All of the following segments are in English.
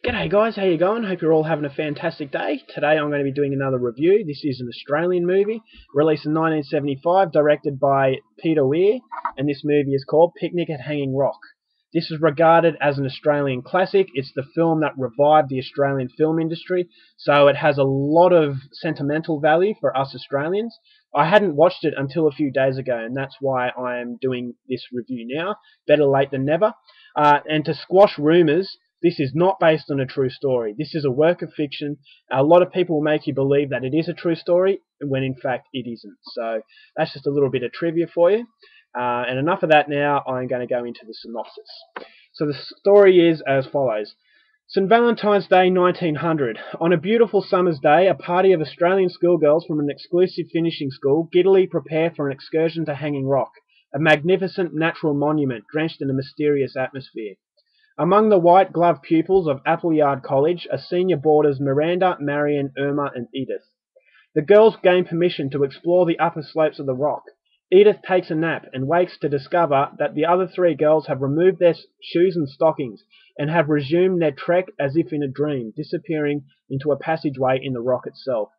G'day guys, how you going? Hope you're all having a fantastic day. Today I'm going to be doing another review. This is an Australian movie, released in 1975, directed by Peter Weir, and this movie is called Picnic at Hanging Rock. This is regarded as an Australian classic. It's the film that revived the Australian film industry, so it has a lot of sentimental value for us Australians. I hadn't watched it until a few days ago, and that's why I am doing this review now. Better late than never. And to squash rumours, this is not based on a true story. This is a work of fiction. A lot of people will make you believe that it is a true story, when in fact it isn't. So that's just a little bit of trivia for you. And enough of that now. I'm going to go into the synopsis. So the story is as follows. St. Valentine's Day 1900. On a beautiful summer's day, a party of Australian schoolgirls from an exclusive finishing school giddily prepare for an excursion to Hanging Rock, a magnificent natural monument drenched in a mysterious atmosphere. Among the white-gloved pupils of Appleyard College are senior boarders Miranda, Marion, Irma and Edith. The girls gain permission to explore the upper slopes of the rock. Edith takes a nap and wakes to discover that the other three girls have removed their shoes and stockings and have resumed their trek as if in a dream, disappearing into a passageway in the rock itself.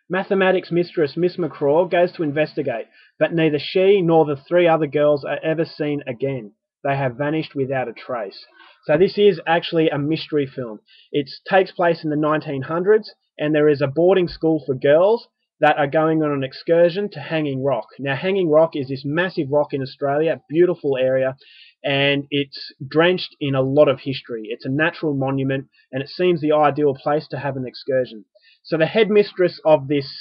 Mathematics mistress Miss McCraw goes to investigate, but neither she nor the three other girls are ever seen again. They have vanished without a trace. So this is actually a mystery film. It takes place in the 1900s, and there is a boarding school for girls that are going on an excursion to Hanging Rock. Now, Hanging Rock is this massive rock in Australia, beautiful area, and it's drenched in a lot of history. It's a natural monument, and it seems the ideal place to have an excursion. So the headmistress of this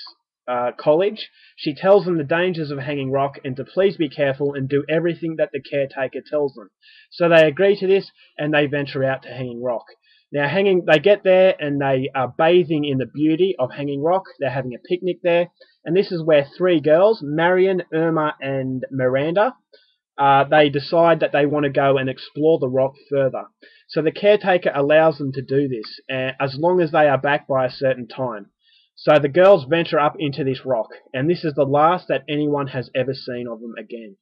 college, she tells them the dangers of Hanging Rock and to please be careful and do everything that the caretaker tells them. So they agree to this and they venture out to Hanging Rock. Now they get there and they are bathing in the beauty of Hanging Rock. They're having a picnic there, and this is where three girls, Marion, Irma and Miranda, they decide that they want to go and explore the rock further. So the caretaker allows them to do this as long as they are back by a certain time. So the girls venture up into this rock, and this is the last that anyone has ever seen of them again.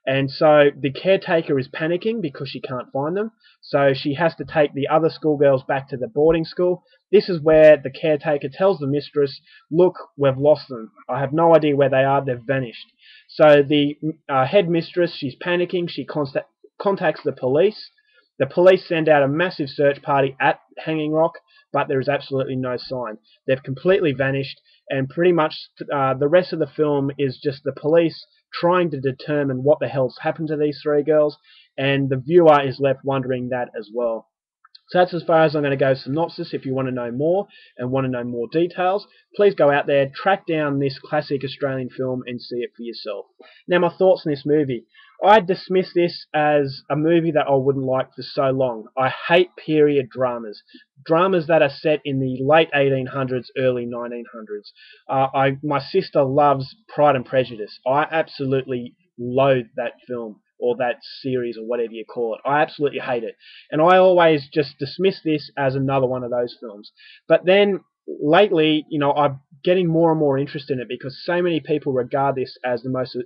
And so the caretaker is panicking because she can't find them, so she has to take the other schoolgirls back to the boarding school. This is where the caretaker tells the mistress, look, we've lost them. I have no idea where they are, they've vanished. So the headmistress, she's panicking, she contacts the police. The police send out a massive search party at Hanging Rock, but there is absolutely no sign. They've completely vanished, and pretty much the rest of the film is just the police trying to determine what the hell's happened to these three girls, and the viewer is left wondering that as well. So that's as far as I'm going to go synopsis. If you want to know more and want to know more details, please go out there, track down this classic Australian film and see it for yourself. Now, my thoughts on this movie. I dismiss this as a movie that I wouldn't like for so long. I hate period dramas. Dramas that are set in the late 1800s, early 1900s. My sister loves Pride and Prejudice. I absolutely loathe that film, or that series, or whatever you call it. I absolutely hate it. And I always just dismiss this as another one of those films. But then lately, I'm getting more and more interested in it because so many people regard this as the most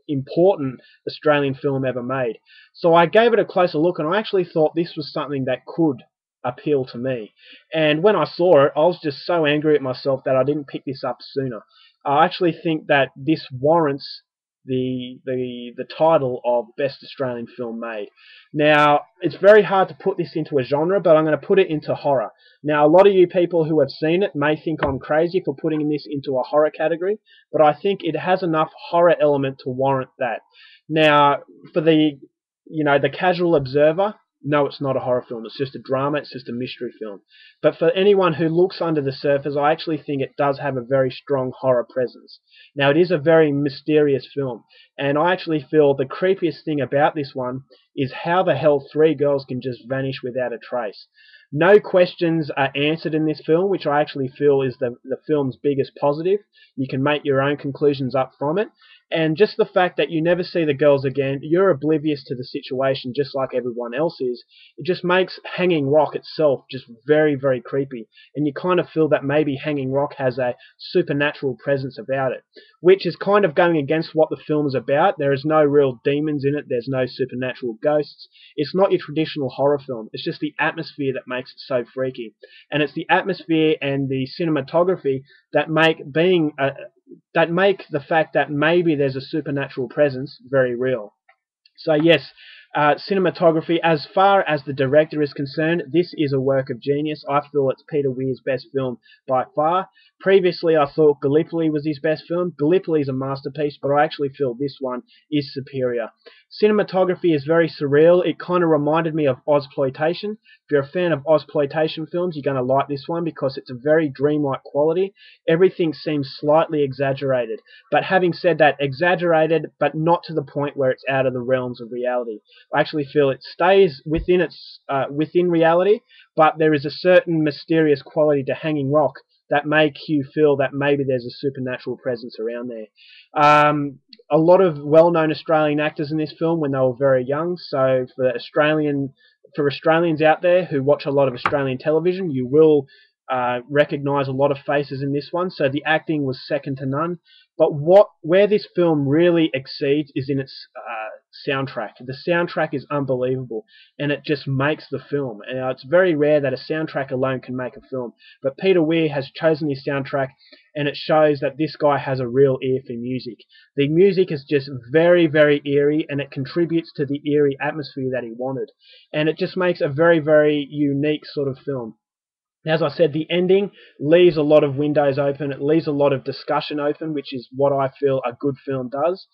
important Australian film ever made. So I gave it a closer look, and I actually thought this was something that could appeal to me. And when I saw it, I was just so angry at myself that I didn't pick this up sooner. I actually think that this warrants the title of Best Australian Film Made. Now, it's very hard to put this into a genre, but I'm going to put it into horror. Now, a lot of you people who have seen it may think I'm crazy for putting this into a horror category, but I think it has enough horror element to warrant that. Now, for the casual observer, no, it's not a horror film. It's just a drama. It's just a mystery film. But for anyone who looks under the surface, I actually think it does have a very strong horror presence. Now, it is a very mysterious film, and I actually feel the creepiest thing about this one is how the hell three girls can just vanish without a trace. No questions are answered in this film, which I actually feel is the film's biggest positive. You can make your own conclusions up from it. And just the fact that you never see the girls again, you're oblivious to the situation just like everyone else is. It just makes Hanging Rock itself just very, very creepy. And you kind of feel that maybe Hanging Rock has a supernatural presence about it, which is kind of going against what the film is about. There is no real demons in it. There's no supernatural ghosts. It's not your traditional horror film. It's just the atmosphere that makes it so freaky. And it's the atmosphere and the cinematography that make the fact that maybe there's a supernatural presence very real. So yes, cinematography, as far as the director is concerned, this is a work of genius. I feel it's Peter Weir's best film by far. Previously, I thought Gallipoli was his best film. Gallipoli is a masterpiece, but I actually feel this one is superior. Cinematography is very surreal. It kind of reminded me of Ozploitation. If you're a fan of Ozploitation films, you're going to like this one because it's a very dreamlike quality. Everything seems slightly exaggerated. But having said that, exaggerated, but not to the point where it's out of the realms of reality. I actually feel it stays within reality, but there is a certain mysterious quality to Hanging Rock that make you feel that maybe there's a supernatural presence around there. A lot of well-known Australian actors in this film when they were very young. So for Australians out there who watch a lot of Australian television, you will recognise a lot of faces in this one. So the acting was second to none. But where this film really exceeds is in its soundtrack. The soundtrack is unbelievable, and it just makes the film. It's very rare that a soundtrack alone can make a film, but Peter Weir has chosen his soundtrack, and it shows that this guy has a real ear for music. The music is just very, very eerie, and it contributes to the eerie atmosphere that he wanted, and it just makes a very, very unique sort of film. As I said, the ending leaves a lot of windows open. It leaves a lot of discussion open, which is what I feel a good film does.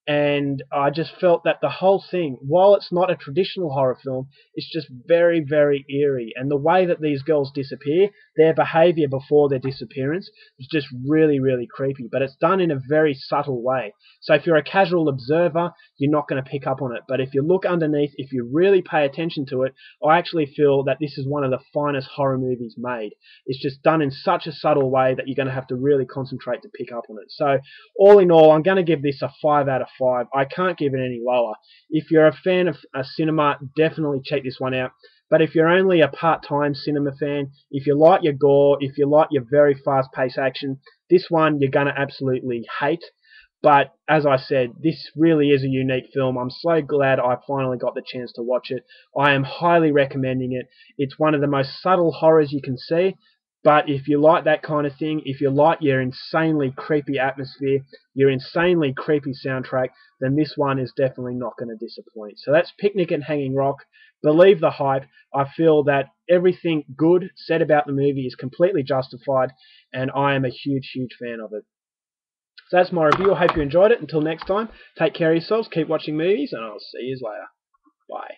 And I just felt that the whole thing, while it's not a traditional horror film, it's just very, very eerie. And the way that these girls disappear, their behaviour before their disappearance, is just really, really creepy. But it's done in a very subtle way. So if you're a casual observer, you're not going to pick up on it. But if you look underneath, if you really pay attention to it, I actually feel that this is one of the finest horror movies made. It's just done in such a subtle way that you're going to have to really concentrate to pick up on it. So all in all, I'm going to give this a 5 out of 5. I can't give it any lower. If you're a fan of cinema, definitely check this one out. But if you're only a part-time cinema fan, if you like your gore, if you like your very fast-paced action, this one you're going to absolutely hate. But as I said, this really is a unique film. I'm so glad I finally got the chance to watch it. I am highly recommending it. It's one of the most subtle horrors you can see. But if you like that kind of thing, if you like your insanely creepy atmosphere, your insanely creepy soundtrack, then this one is definitely not going to disappoint. So that's Picnic at Hanging Rock. Believe the hype. I feel that everything good said about the movie is completely justified, and I am a huge, huge fan of it. So that's my review. I hope you enjoyed it. Until next time, take care of yourselves, keep watching movies, and I'll see you later. Bye.